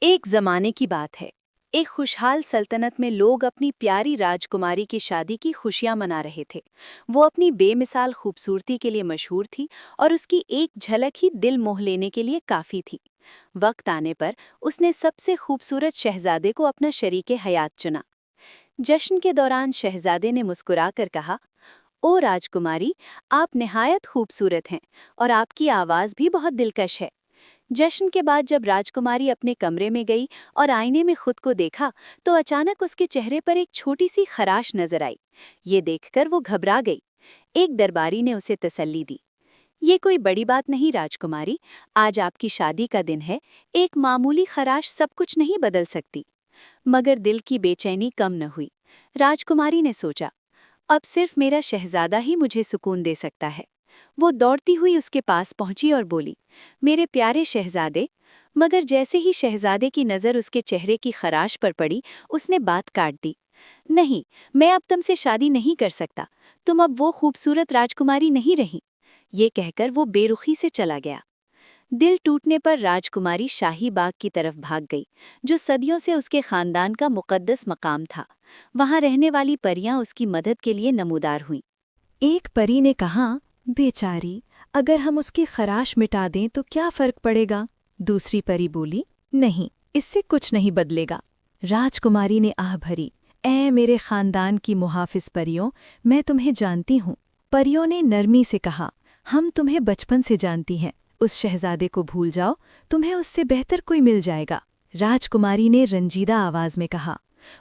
एक जमाने की बात है। एक खुशहाल सल्तनत में लोग अपनी प्यारी राजकुमारी की शादी की खुशियां मना रहे थे। वो अपनी बेमिसाल खूबसूरती के लिए मशहूर थी और उसकी एक झलक ही दिल मोह लेने के लिए काफी थी। वक्त आने पर उसने सबसे खूबसूरत शहजादे को अपना शरीके हयात चुना। जश्न के दौरान शहजादे ने मुस्कुराकर कहा, ओ राजकुमारी, आप निहायत खूबसूरत हैं और आपकी आवाज़ भी बहुत दिलकश है। जश्न के बाद जब राजकुमारी अपने कमरे में गई और आईने में खुद को देखा तो अचानक उसके चेहरे पर एक छोटी सी खराश नजर आई। ये देखकर वो घबरा गई। एक दरबारी ने उसे तसल्ली दी, ये कोई बड़ी बात नहीं राजकुमारी, आज आपकी शादी का दिन है, एक मामूली खराश सब कुछ नहीं बदल सकती। मगर दिल की बेचैनी कम न हुई। राजकुमारी ने सोचा, अब सिर्फ मेरा शहजादा ही मुझे सुकून दे सकता है। वो दौड़ती हुई उसके पास पहुंची और बोली, मेरे प्यारे शहजादे। मगर जैसे ही शहजादे की नज़र उसके चेहरे की खराश पर पड़ी, उसने बात काट दी। नहीं, मैं अब तुमसे शादी नहीं कर सकता। तुम अब वो खूबसूरत राजकुमारी नहीं रही। ये कहकर वो बेरुखी से चला गया। दिल टूटने पर राजकुमारी शाही बाग की तरफ भाग गई, जो सदियों से उसके खानदान का मुकद्दस मकाम था। वहां रहने वाली परियां उसकी मदद के लिए नमूदार हुईं। एक परी ने कहा, बेचारी, अगर हम उसकी खराश मिटा दें तो क्या फर्क पड़ेगा। दूसरी परी बोली, नहीं, इससे कुछ नहीं बदलेगा। राजकुमारी ने आह भरी, ऐ मेरे खानदान की मुहाफिज परियों, मैं तुम्हें जानती हूँ। परियों ने नरमी से कहा, हम तुम्हें बचपन से जानती हैं, उस शहजादे को भूल जाओ, तुम्हें उससे बेहतर कोई मिल जाएगा। राजकुमारी ने रंजीदा आवाज में कहा,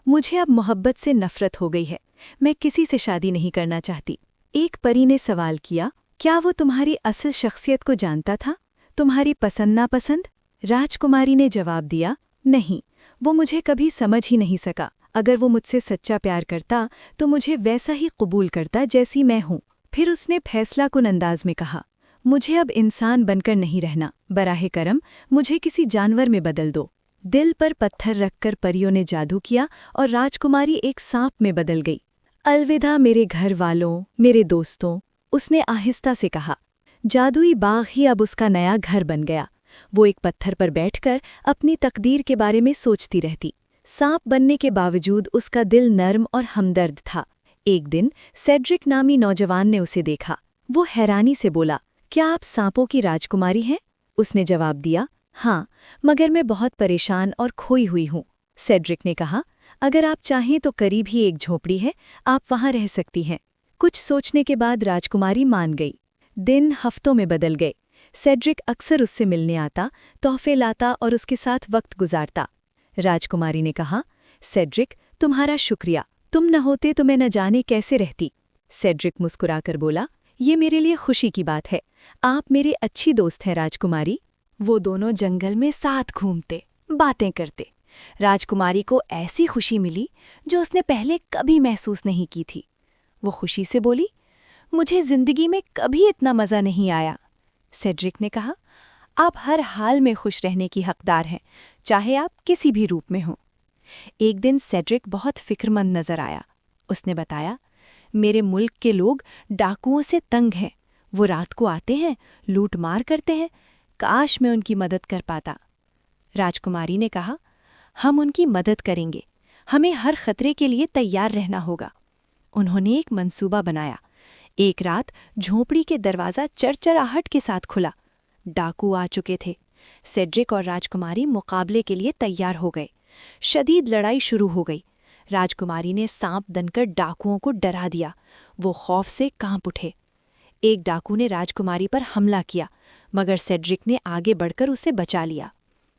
मुझे अब मोहब्बत से नफरत हो गई है, मैं किसी से शादी नहीं करना चाहती। एक परी ने सवाल किया, क्या वो तुम्हारी असल शख्सियत को जानता था, तुम्हारी पसंद नापसंद? राजकुमारी ने जवाब दिया, नहीं, वो मुझे कभी समझ ही नहीं सका। अगर वो मुझसे सच्चा प्यार करता तो मुझे वैसा ही कबूल करता जैसी मैं हूँ। फिर उसने फैसलाकुन अंदाज में कहा, मुझे अब इंसान बनकर नहीं रहना, बराहे करम मुझे किसी जानवर में बदल दो। दिल पर पत्थर रखकर परियों ने जादू किया और राजकुमारी एक सांप में बदल गई। अलविदा मेरे घर वालों, मेरे दोस्तों, उसने आहिस्ता से कहा। जादुई बाग ही अब उसका नया घर बन गया। वो एक पत्थर पर बैठकर अपनी तकदीर के बारे में सोचती रहती। सांप बनने के बावजूद उसका दिल नर्म और हमदर्द था। एक दिन सेड्रिक नामी नौजवान ने उसे देखा। वो हैरानी से बोला, क्या आप सांपों की राजकुमारी हैं? उसने जवाब दिया, हाँ, मगर मैं बहुत परेशान और खोई हुई हूँ। सेड्रिक ने कहा, अगर आप चाहें तो करीब ही एक झोपड़ी है, आप वहां रह सकती हैं। कुछ सोचने के बाद राजकुमारी मान गई। दिन हफ्तों में बदल गए। सेड्रिक अक्सर उससे मिलने आता, तोहफे लाता और उसके साथ वक्त गुजारता। राजकुमारी ने कहा, सेड्रिक, तुम्हारा शुक्रिया, तुम न होते तो मैं न जाने कैसे रहती। सेड्रिक मुस्कुराकर बोला, ये मेरे लिए खुशी की बात है, आप मेरे अच्छी दोस्त हैं राजकुमारी। वो दोनों जंगल में साथ घूमते, बातें करते। राजकुमारी को ऐसी खुशी मिली जो उसने पहले कभी महसूस नहीं की थी। वो खुशी से बोली, मुझे जिंदगी में कभी इतना मज़ा नहीं आया। सेड्रिक ने कहा, आप हर हाल में खुश रहने की हकदार हैं, चाहे आप किसी भी रूप में हों। एक दिन सेड्रिक बहुत फिक्रमंद नजर आया। उसने बताया, मेरे मुल्क के लोग डाकुओं से तंग हैं। वो रात को आते हैं, लूट मार करते हैं। काश मैं उनकी मदद कर पाता। राजकुमारी ने कहा, हम उनकी मदद करेंगे, हमें हर खतरे के लिए तैयार रहना होगा। उन्होंने एक मंसूबा बनाया। एक रात झोंपड़ी के दरवाज़ा चरचराहट के साथ खुला। डाकू आ चुके थे। सेड्रिक और राजकुमारी मुकाबले के लिए तैयार हो गए। शदीद लड़ाई शुरू हो गई। राजकुमारी ने सांप बनकर डाकुओं को डरा दिया। वो खौफ से कांप उठे। एक डाकू ने राजकुमारी पर हमला किया, मगर सेड्रिक ने आगे बढ़कर उसे बचा लिया।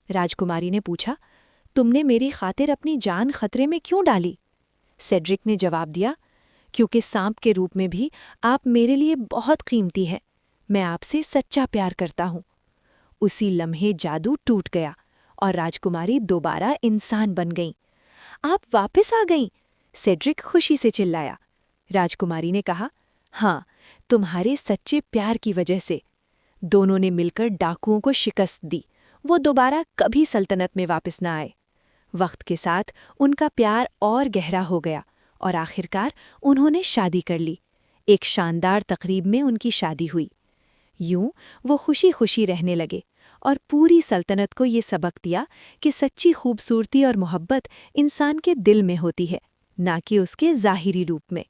राजकुमारी ने पूछा, तुमने मेरी खातिर अपनी जान खतरे में क्यों डाली? सेड्रिक ने जवाब दिया, क्योंकि सांप के रूप में भी आप मेरे लिए बहुत कीमती हैं। मैं आपसे सच्चा प्यार करता हूँ। उसी लम्हे जादू टूट गया और राजकुमारी दोबारा इंसान बन गईं। आप वापस आ गईं? सेड्रिक खुशी से चिल्लाया। राजकुमारी ने कहा, हाँ, तुम्हारे सच्चे प्यार की वजह से। दोनों ने मिलकर डाकुओं को शिकस्त दी। वो दोबारा कभी सल्तनत में वापस न आए। वक्त के साथ उनका प्यार और गहरा हो गया और आखिरकार उन्होंने शादी कर ली। एक शानदार तकरीब में उनकी शादी हुई। यूं वो खुशी खुशी रहने लगे और पूरी सल्तनत को ये सबक दिया कि सच्ची खूबसूरती और मोहब्बत इंसान के दिल में होती है, ना कि उसके ज़ाहिरी रूप में।